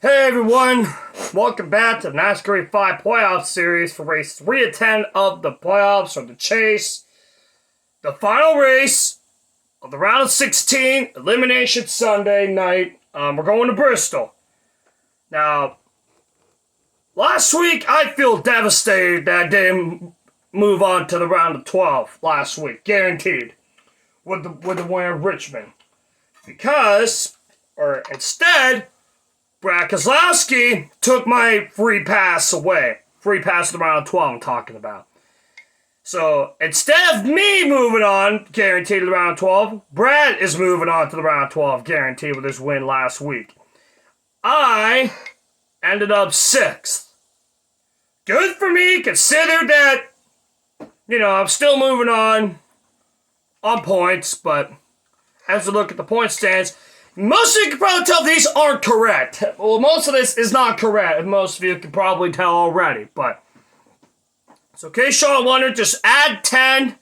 Hey everyone, welcome back to the NASCAR 5 playoff series for race 3 of 10 of the playoffs or the chase. The final race of the round of 16, Elimination Sunday night. We're going to Bristol. Now, last week I feel devastated that I didn't move on to the round of 12 last week, guaranteed, with the winner of Richmond. Because, or instead, Brad Keselowski took my free pass away. Free pass to the round of 12 I'm talking about. So, instead of me moving on, guaranteed to the round of 12, Brad is moving on to the round of 12, guaranteed with his win last week. I ended up 6th. Good for me, consider that, I'm still moving on points, but as we look at the point stands, most of you can probably tell these aren't correct. Well, most of this is not correct, and most of you can probably tell already, but it's okay, Sean Wonder, just add 10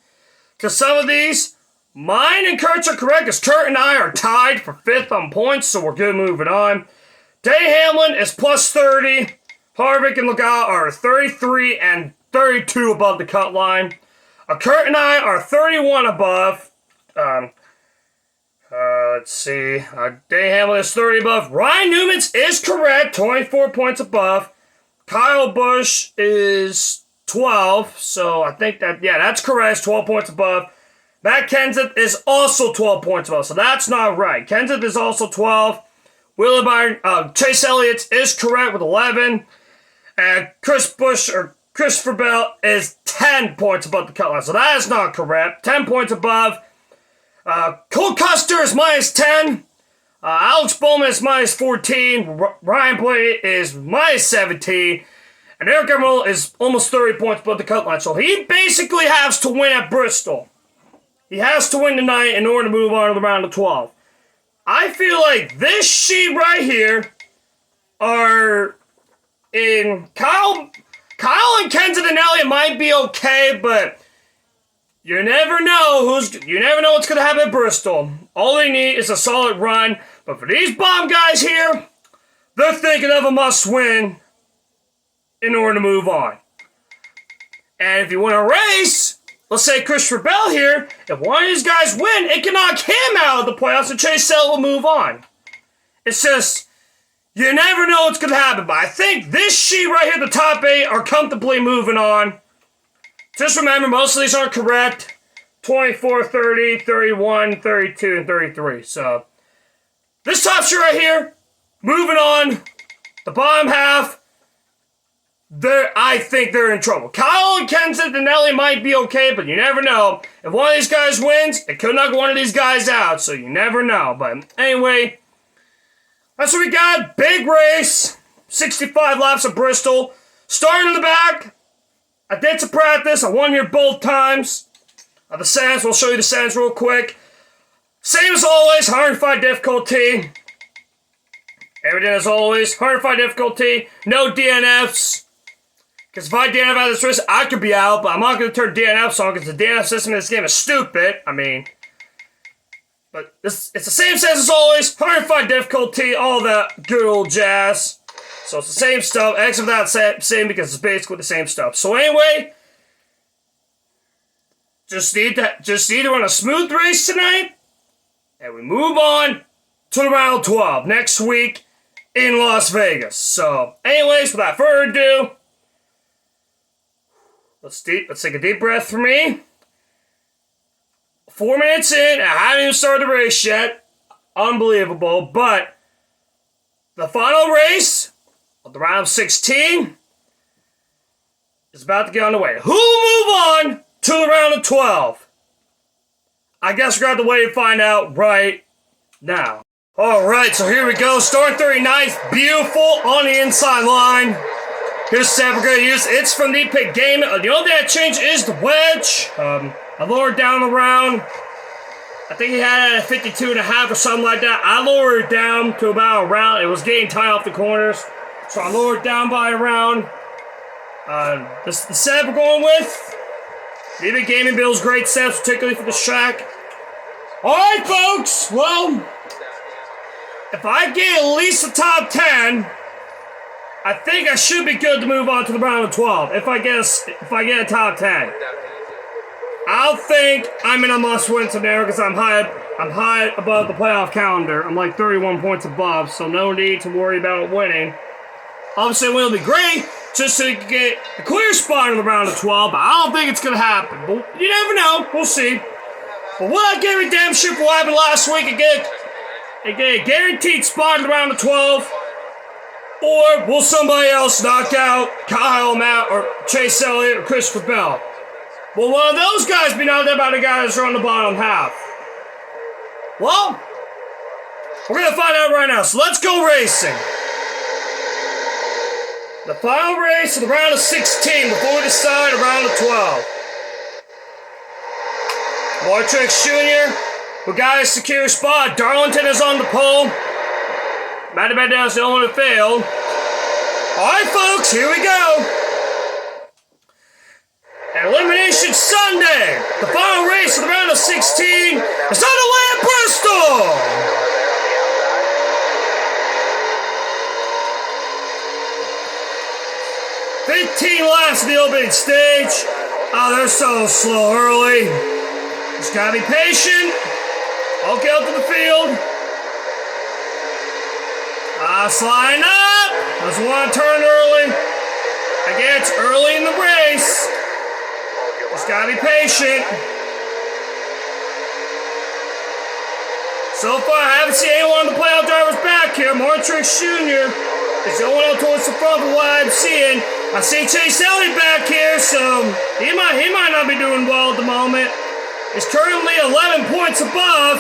to some of these. Mine and Kurt's are correct, because Kurt and I are tied for 5th on points, so we're good moving on. Day Hamlin is plus 30. Harvick and Lookout are 33 and 32 above the cut line. Kurt and I are 31 above. Let's see. Day Hamlin is 30 above. Ryan Newman's is correct, 24 points above. Kyle Busch is 12, so I think that's correct, 12 points above. Matt Kenseth is also 12 points above, so that's not right. Kenseth is also 12. Chase Elliott is correct with 11. And Christopher Bell is 10 points above the cut line, so that is not correct. 10 points above. Cole Custer is minus 10. Alex Bowman is minus 14. Ryan Blaney is minus 17. And Eric Emerald is almost 30 points above the cut line. So he basically has to win at Bristol. He has to win tonight in order to move on to the round of 12. I feel like this sheet right here are in Kyle and Kenseth and Elliott might be okay, but you never know what's going to happen at Bristol. All they need is a solid run. But for these bomb guys here, they're thinking of a must-win in order to move on. And if you win a race, let's say Christopher Bell here, if one of these guys win, it can knock him out of the playoffs and Chase Elliott will move on. It's just, you never know what's going to happen. But I think this sheet right here, the top 8, are comfortably moving on. Just remember, most of these aren't correct. 24, 30, 31, 32, and 33. So, this top sheet right here, moving on. The bottom half, I think they're in trouble. Kyle and Kenseth and Ellie might be okay, but you never know. If one of these guys wins, it could knock one of these guys out, so you never know. But anyway, that's what we got. Big race. 65 laps of Bristol. Starting in the back. I did some practice. I won here both times. The settings, we'll show you the settings real quick. Same as always, 105 difficulty. Everything as always, 105 difficulty. No DNFs. Because if I DNF out of this race, I could be out, but I'm not going to turn DNFs on because the DNF system in this game is stupid. But it's the same settings as always, 105 difficulty, all that good old jazz. So it's the same stuff, except for that same because it's basically the same stuff. So anyway, just need to run a smooth race tonight, and we move on to the round 12 next week in Las Vegas. So anyways, without further ado, let's take a deep breath for me. 4 minutes in, I haven't even started the race yet. Unbelievable, but the final race of the round of 16 is about to get underway. Who will move on to the round of 12? I guess we're going to have to wait and find out right now. Alright, so here we go. Starting 39th, beautiful on the inside line. Here's the set we're going to use. It's from the pit game. The only thing that changed is the wedge. I lowered down the round. I think he had it at 52.5 or something like that. I lowered it down to about a round. It was getting tight off the corners. So I lowered it down by a round. This is the setup we're going with. Maybe Gaming builds great sets, particularly for this track. Alright, folks. Well, if I get at least the top 10, I think I should be good to move on to the round of 12 if I get a top 10. I'll think I'm in a must-win scenario because I'm high above the playoff calendar. I'm like 31 points above, so no need to worry about winning. Obviously, it will be great just so you can get a clear spot in the round of 12, but I don't think it's going to happen. But you never know. We'll see. But will I get redemption for what happened last week and get a guaranteed spot in the round of 12? Or will somebody else knock out Kyle, Matt, or Chase Elliott, or Christopher Bell? Will one of those guys be knocked out by the guys who are on the bottom half? Well, we're going to find out right now. So let's go racing. The final race of the round of 16 before we decide the round of 12. Martrix Jr., who got a secure spot. Darlington is on the pole. Matty Bandell's the only one who failed. Alright, folks, here we go. Elimination Sunday. The final race of the round of 16 is underway at Bristol. $15 laps of the opening stage. Oh, they're so slow early. Just gotta be patient. I'll get out to the field. Sliding up. Doesn't want to turn early. Again, it's early in the race. Just gotta be patient. So far, I haven't seen anyone of the playoff drivers back here. Martrix Jr. is the only one towards the front of what I'm seeing. I see Chase Elliott back here, so he might not be doing well at the moment. He's currently 11 points above.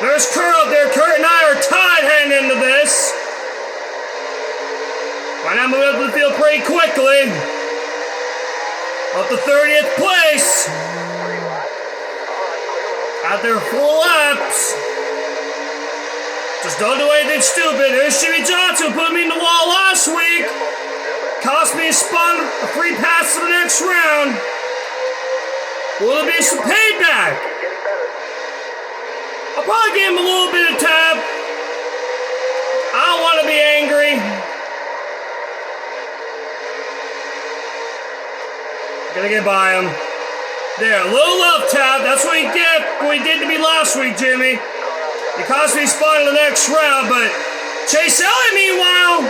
There's Kurt up there. Kurt and I are tied heading into this. Right now, moving up to the field pretty quickly. Up to 30th place. Out there 4 laps. Just don't do anything stupid. There's Jimmy Johnson who put me in the wall last week. Cost me a free pass to the next round. Will there be some payback? I'll probably give him a little bit of tap. I don't want to be angry. Gonna get by him. There, a little love tap. That's what you get what he did to me last week, Jimmy. It cost me a spot in the next round, but Chase Elliott, meanwhile,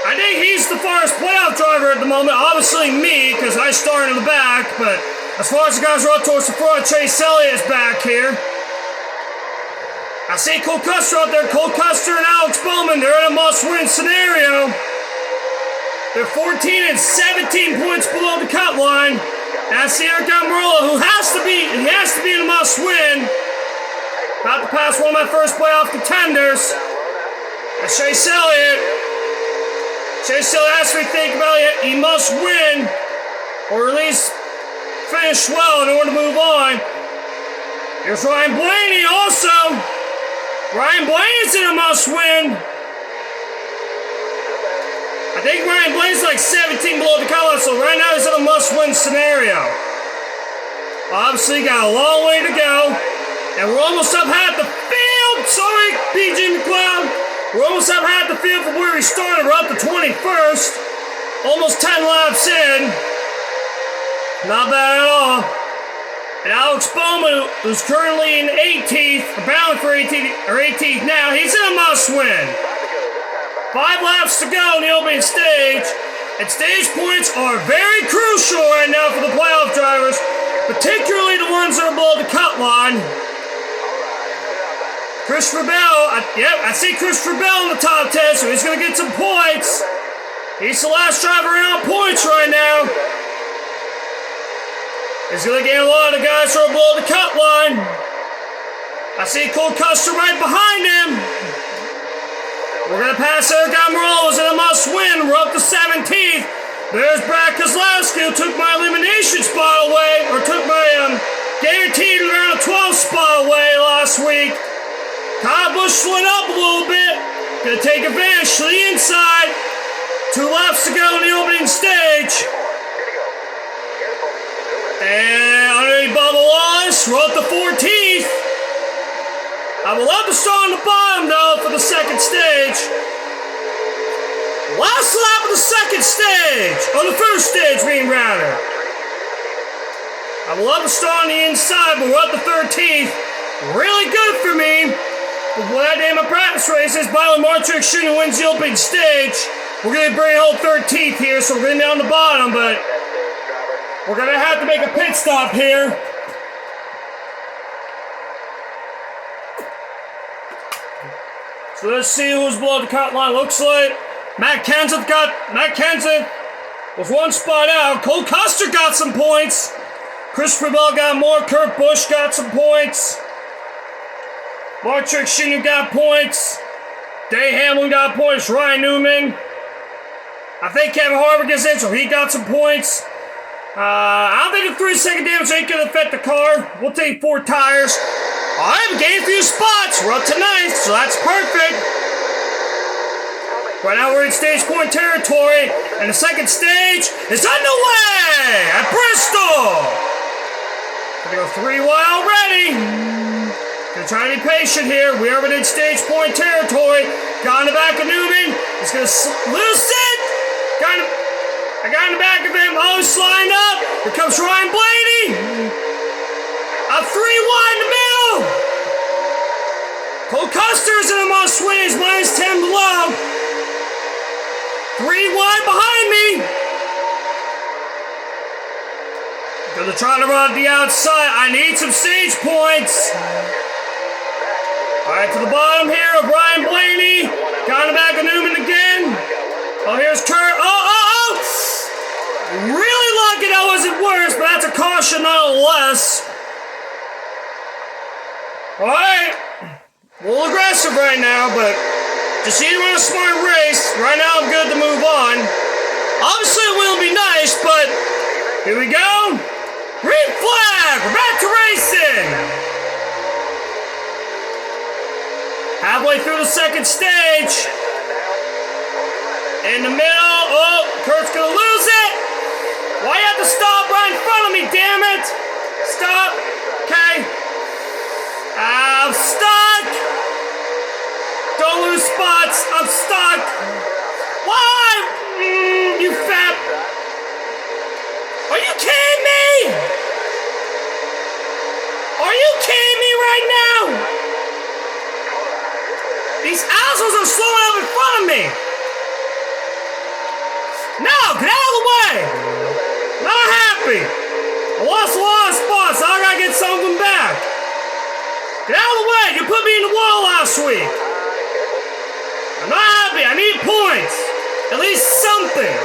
I think he's the farthest playoff driver at the moment. Obviously me, because I started in the back, but as far as the guys are up towards the front, Chase Elliott is back here. I see Cole Custer up there. Cole Custer and Alex Bowman, they're in a must-win scenario. They're 14 and 17 points below the cut line. That's the Eric Almirola, who has to be in a must-win. About to pass one of my first playoff contenders. That's Chase Elliott. Chase Elliott has to think about it. He must win, or at least finish well in order to move on. Here's Ryan Blaney also. Ryan Blaney's in a must-win. I think Ryan Blaney's like 17 below the cut line, so right now he's in a must-win scenario. Obviously, got a long way to go, and we're almost up half the field. Sorry, PG McLeod. We're almost up half the field from where we started. We're up to 21st. Almost 10 laps in. Not bad at all. And Alex Bowman, who's currently in 18th, or bound for 18th now, he's in a must-win. 5 laps to go in the opening stage. And stage points are very crucial right now for the playoff drivers, particularly the ones that are below the cut line. Christopher Bell, I see Christopher Bell in the top 10, so he's going to get some points. He's the last driver in on points right now. He's going to gain a lot of the guys who are below the cut line. I see Cole Custer right behind him. We're going to pass Eric Almirola, who's in a must-win. We're up to 17th. There's Brad Keselowski, who took my elimination spot away, or took my guaranteed round of 12 spot away last week. Kyle Busch went up a little bit. Gonna take advantage to the inside. 2 laps to go in the opening stage. And underneath Bubba Wallace, we're up to 14th. I will love to start on the bottom, though, for the second stage. second stage, or the first stage, rather. I would love to start on the inside, but we're up to 13th. Really good for me. But when I did my practice races, Byron Martrick shouldn't win the opening stage. We're going to bring home 13th here, so we're going to be on the bottom, but we're going to have to make a pit stop here. So let's see who's below the cut line. Looks like Matt Kenseth was one spot out. Cole Custer got some points. Christopher Bell got more. Kurt Busch got some points. Martrick Sr. got points. Dave Hamlin got points. Ryan Newman. I think Kevin Harvick is in, so he got some points. I don't think the 3-second damage ain't going to affect the car. We'll take 4 tires. All right, we gained a few spots. We're up to 9th, so that's perfect. Right now we're in stage point territory, and the second stage is underway at Bristol. Gonna go 3 wide already. Gonna try to be patient here. We are within stage point territory. Got in the back of Newman. He's gonna lose it. I got in the back of him. Oh, he's sliding up. Here comes Ryan Blaney. A 3 wide in the middle. Cole Custer is in a must win. He's -10 below. 3 wide behind me. Gonna try to run the outside. I need some stage points. All right, to the bottom here of Ryan Blaney. Got in the back of Newman again. Oh, here's Kurt. Oh. Really lucky that wasn't worse, but that's a caution nonetheless. All right. A little aggressive right now, but just need to run a smart race. Right now, I'm good to move on. Obviously, it will be nice, but here we go. Green flag. We're back to racing. Halfway through the second stage. In the middle. Oh, Kurt's going to lose it. Why you have to stop right in front of me, damn it? Stop. Okay. I'm stuck. Don't lose spots. I'm stuck. Why? You fat. Are you kidding me? Are you kidding me right now? These assholes are slowing up in front of me. No, get out of the way. Not happy. I lost a lot of spots. Now I gotta get some of them back. Get out of the way. You put me in the wall last week. I'm not happy. I need points. At least something.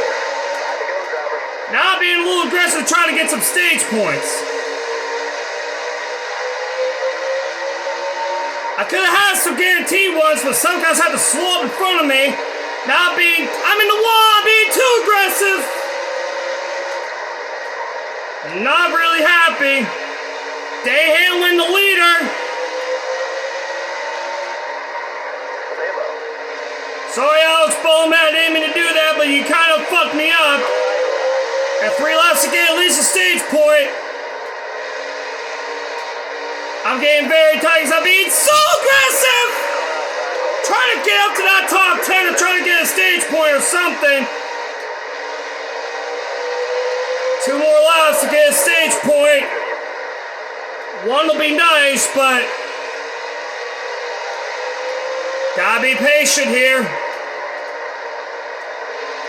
Now I'm being a little aggressive trying to get some stage points. I could have had some guaranteed ones, but some guys had to slow up in front of me. Now I'm in the wall. I'm being too aggressive. Not really happy. Dave Hamlin, the leader. Sorry, Alex Bowman, I didn't mean to do that, but you kind of fucked me up. Got 3 laps to get at least a stage point. I'm getting very tight because I'm being so aggressive. Trying to get up to that top 10 and trying to get a stage point or something. 2 more laps to get a stage point. 1 will be nice, but gotta be patient here.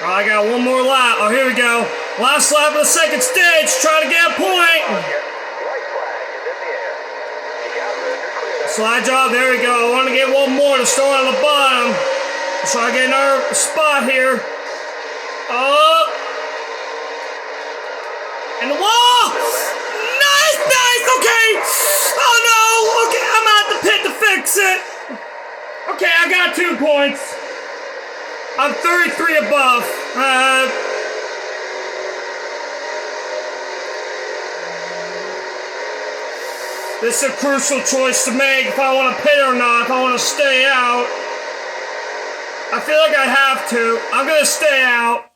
Oh, I got 1 more lap. Oh, here we go. Last lap of the second stage. Trying to get a point. Slide job. There we go. I want to get 1 more to start on the bottom. Let's try to get another spot here. Oh. And the wall. Nice. Okay. Oh, no. Okay, I'm at the pit to fix it. Okay, I got 2 points. I'm 33 above. This is a crucial choice to make if I want to pit or not, if I want to stay out. I feel like I have to. I'm going to stay out.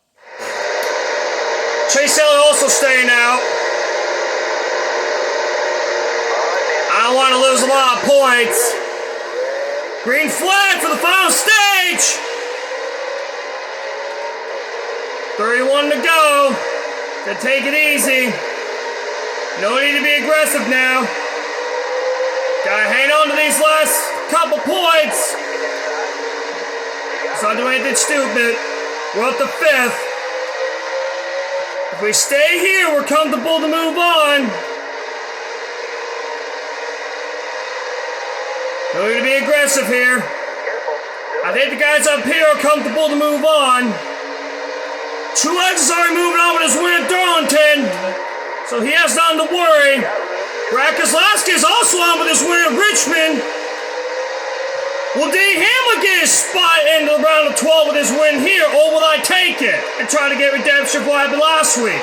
Chase Elliott also staying out. I don't want to lose a lot of points. Green flag for the final stage. one to go. So take it easy. No need to be aggressive now. Gotta hang on to these last couple points. Let's not do anything stupid. We're up to 5th. If we stay here, we're comfortable to move on. No need to be aggressive here. I think the guys up here are comfortable to move on. Truex is already moving on with his win at Darlington, so he has nothing to worry. Keselowski is also on with his win at Richmond. Will Denny Hamlin get his spot into the round of 12 with his win here, or will I take it and try to get redemption for what happened last week?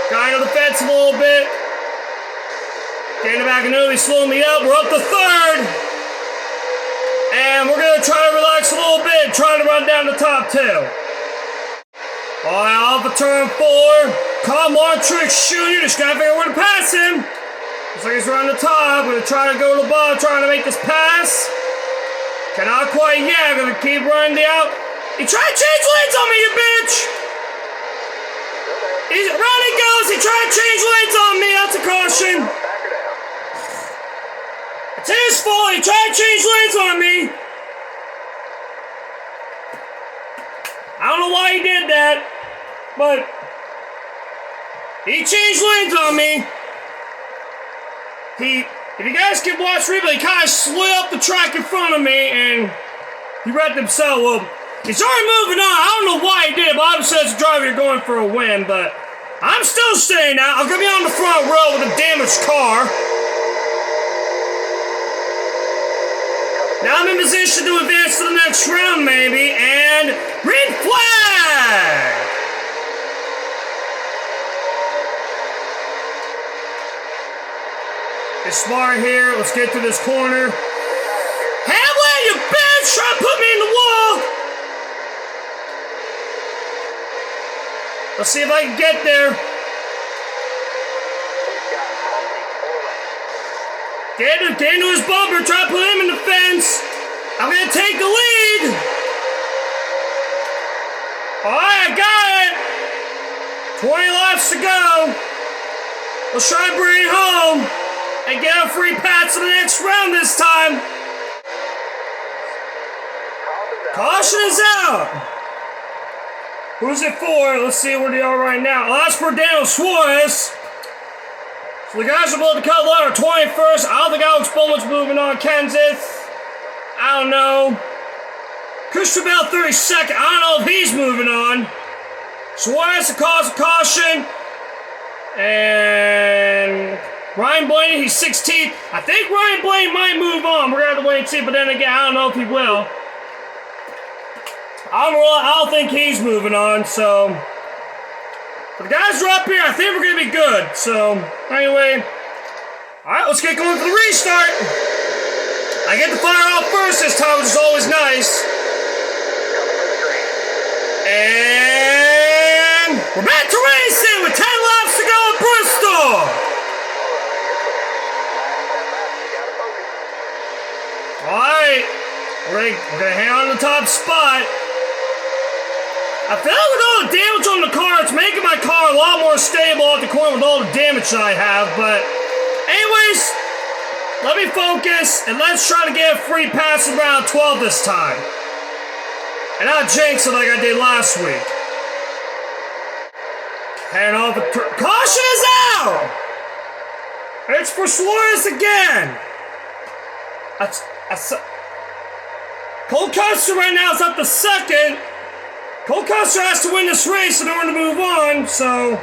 Guy on the fence a little bit. Getting back in early, slowing me up. We're up to 3rd. And we're going to try to relax a little bit, trying to run down the top 2. All right, off of turn 4. Carl Martrix Jr. Just got to figure out where to pass him. Looks like he's around the top. We're going to try to go to the bottom, trying to make this pass. Cannot quite yet. Going to keep running down. He tried to change lanes on me, you bitch. Around he goes. He tried to change lanes on me. That's a caution. It's his fault. He tried to change lanes on me. I don't know why he did that, but he changed lanes on me. If you guys can watch replay, he kind of slid up the track in front of me and he wrecked himself. Well, he's already moving on. I don't know why he did, but obviously as a driver, you're going for a win, but I'm still staying out. I'm going to be on the front row with a damaged car. Now I'm in position to advance to the next round, maybe, and green flag! Get smart here. Let's get to this corner. Hamlin, you bitch! Try to put me in the wall! Let's see if I can get there. Get into his bumper, try to put him in the fence. I'm gonna take the lead. Alright, I got it. 20 laps to go. Let's try to bring it home and get a free pass to the next round this time. Caution is out. Who's it for? Let's see where they are right now. Oh, that's for Daniel Suarez. So the guys are about to cut line are 21st. I don't think Alex Bowman's moving on. Kenseth. I don't know. Christian Bell 32nd. I don't know if he's moving on. Suarez to cause a caution. And Ryan Blaney, he's 16th. I think Ryan Blaney might move on. We're going to have to wait and see. But then again, I don't know if he will. I don't think he's moving on. So the guys are up here. I think we're going to be good. So, anyway. Alright, let's get going for the restart. I get to fire off first this time, which is always nice. And we're back to racing with 10 laps to go at Bristol. Alright. We're going to hang on to the top spot. I feel like with all the damage on the car, it's making my car a lot more stable at the corner with all the damage that I have. But anyways, let me focus and let's try to get a free pass in round 12 this time. And not jinx it like I did last week. And off the caution is out! It's for Suarez again. Cole Custer right now is up to second. Cole Custer has to win this race in order to move on, so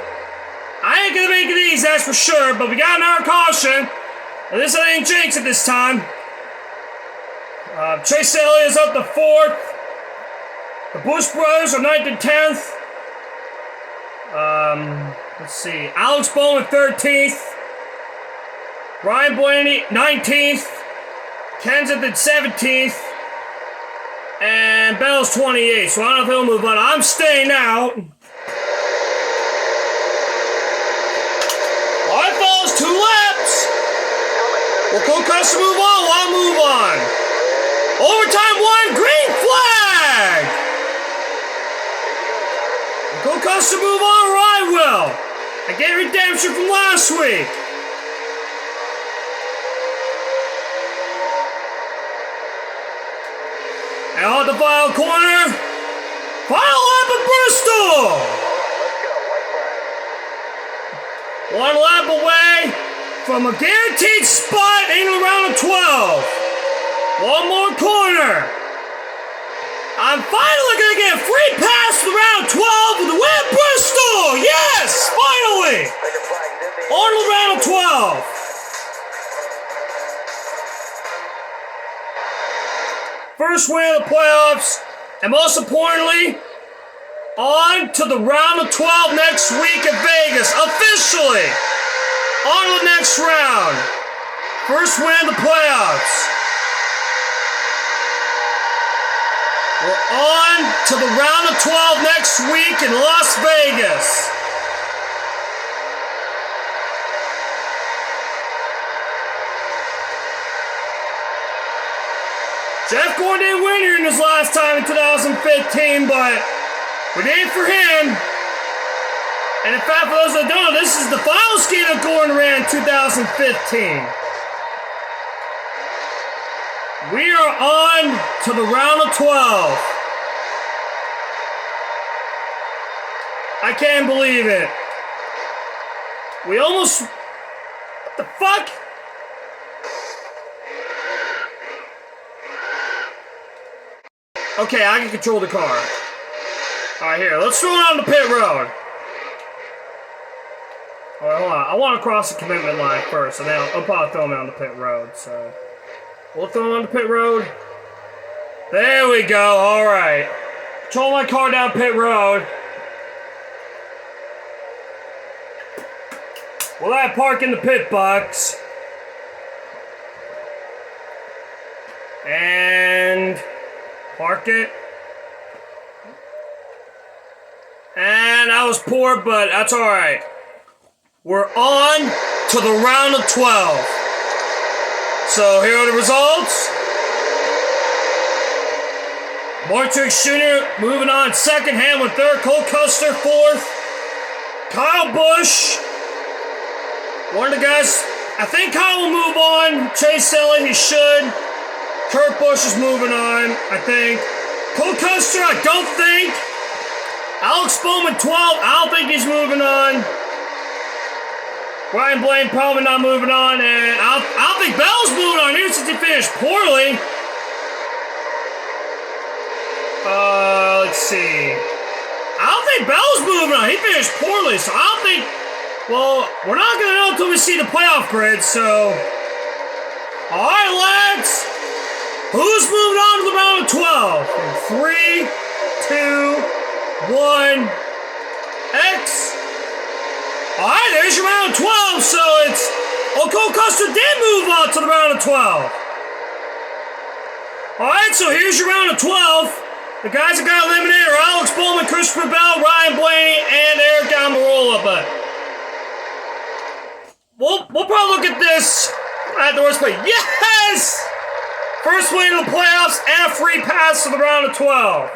I ain't gonna make it easy, that's for sure, but we got another caution. At least I didn't jinx it this time. Chase Elliott's up to 4th. The Bush brothers are 9th and 10th. Let's see. Alex Bowman 13th. Ryan Blaney 19th. Kenseth at 17th. And Bell's 28th, so I don't know if he'll move on. I'm staying out. Alright, fellas, 2 laps. Will Cole Custer move on? Well, I'll move on. Overtime 1, green flag. Will Cole Custer move on or I will? I get redemption from last week. And on the final corner, final lap of Bristol. 1 lap away from a guaranteed spot in the round of 12. One more corner. I'm finally going to get a free pass to the round 12 with the win at Bristol. Yes, finally. On to the round of 12. First win of the playoffs, and most importantly, on to the round of 12 next week in Vegas, officially. On to the next round. First win of the playoffs. We're on to the round of 12 next week in Las Vegas. Jeff Gordon didn't win here in his last time in 2015, but we did it for him. And in fact, for those that don't know, this is the final skate that Gordon ran in 2015. We are on to the round of 12. I can't believe it. We almost... What the fuck? Okay, I can control the car. Alright, here. Let's throw it on the pit road. Alright, hold on. I want to cross the commitment line first, and then I'll probably throw him on the pit road, so... We'll throw him on the pit road. There we go. Alright. Control my car down pit road. We'll have park in the pit box. And... Park it. And that was poor, but that's alright. We're on to the round of 12. So here are the results. Martrix Jr. moving on second, Hamlin third, Cole Custer fourth, Kyle Busch. One of the guys, I think Kyle will move on. Chase Elliott, he should. Kurt Busch is moving on, I think. Cole Custer, I don't think. Alex Bowman 12, I don't think he's moving on. Ryan Blaney probably not moving on, and I don't think Bell's moving on here since he finished poorly. Let's see. I don't think Bell's moving on. He finished poorly, so I don't think... Well, we're not going to know until we see the playoff grid, so... Alright, lads. Who's moving on to the round of 12? In 3, 2, 1... X... Alright, there's your round 12, so it's... Cole Custer did move on to the round of 12. Alright, so here's your round of 12. The guys that got eliminated are Alex Bowman, Christopher Bell, Ryan Blaney, and Eric Almirola, but... We'll probably look at this afterwards, but yes! First win in the playoffs and a free pass to the round of 12.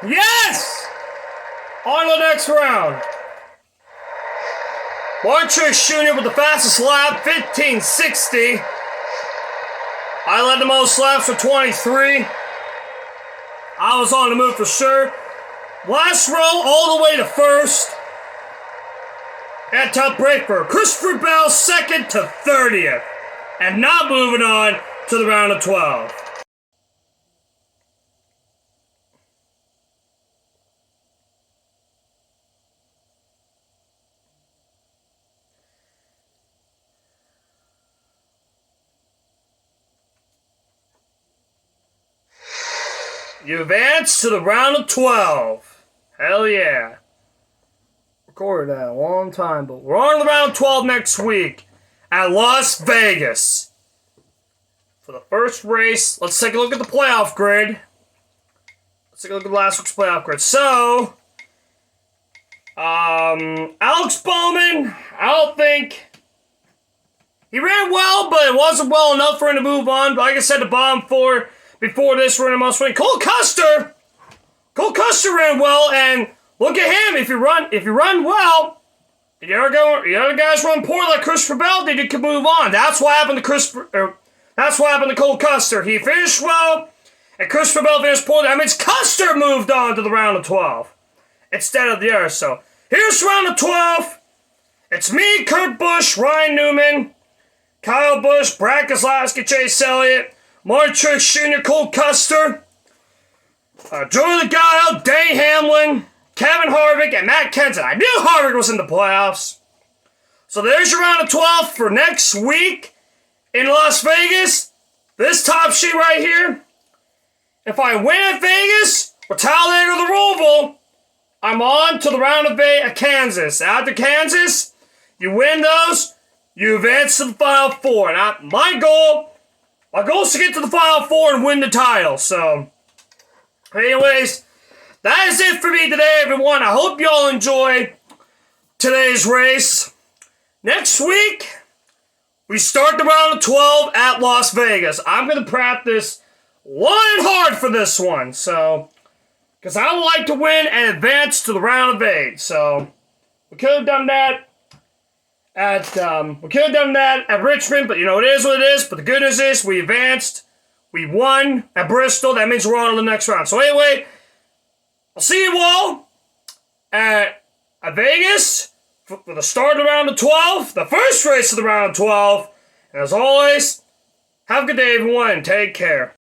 Yes! On to the next round. Martrix Jr. with the fastest lap, 15:60. I led the most laps for 23. I was on the move for sure. Last row all the way to first. And top break for Christopher Bell, second to 30th. And not moving on to the round of 12. You advance to the round of 12. Hell yeah. Recorded that a long time, but we're on the round 12 next week at Las Vegas. For the first race, let's take a look at the playoff grid. Let's take a look at last week's playoff grid. So, Alex Bowman, I don't think... He ran well, but it wasn't well enough for him to move on. But like I said, the bottom four... before this ran a must win. Cole Custer ran well, and look at him. If you run well, the other guys run poor like Christopher Bell did, you can move on. That's what happened to Cole Custer. He finished well, and Christopher Bell finished poor. That means Custer moved on to the round of 12 instead of the other. So here's round of 12. It's me, Kurt Busch, Ryan Newman, Kyle Busch, Brad Keselowski, Chase Elliott, Martin Truex Jr., Cole Custer, Joey Logano, Denny Hamlin, Kevin Harvick, and Matt Kenseth. I knew Harvick was in the playoffs. So there's your round of 12 for next week in Las Vegas. This top sheet right here. If I win at Vegas, or Talladega or the Roval, I'm on to the round of Kansas. After Kansas, you win those, you advance to the Final Four. And my goal is to get to the Final Four and win the title. So, anyways, that is it for me today, everyone. I hope y'all enjoy today's race. Next week, we start the round of 12 at Las Vegas. I'm going to practice long and hard for this one. So, because I would like to win and advance to the round of 8. So, we could have done that at Richmond, but it is what it is. But the good news is we advanced. We won at Bristol. That means we're on to the next round. So anyway, I'll see you all at Vegas for the start of the round of 12, the first race of the round of 12. And as always, have a good day, everyone, and take care.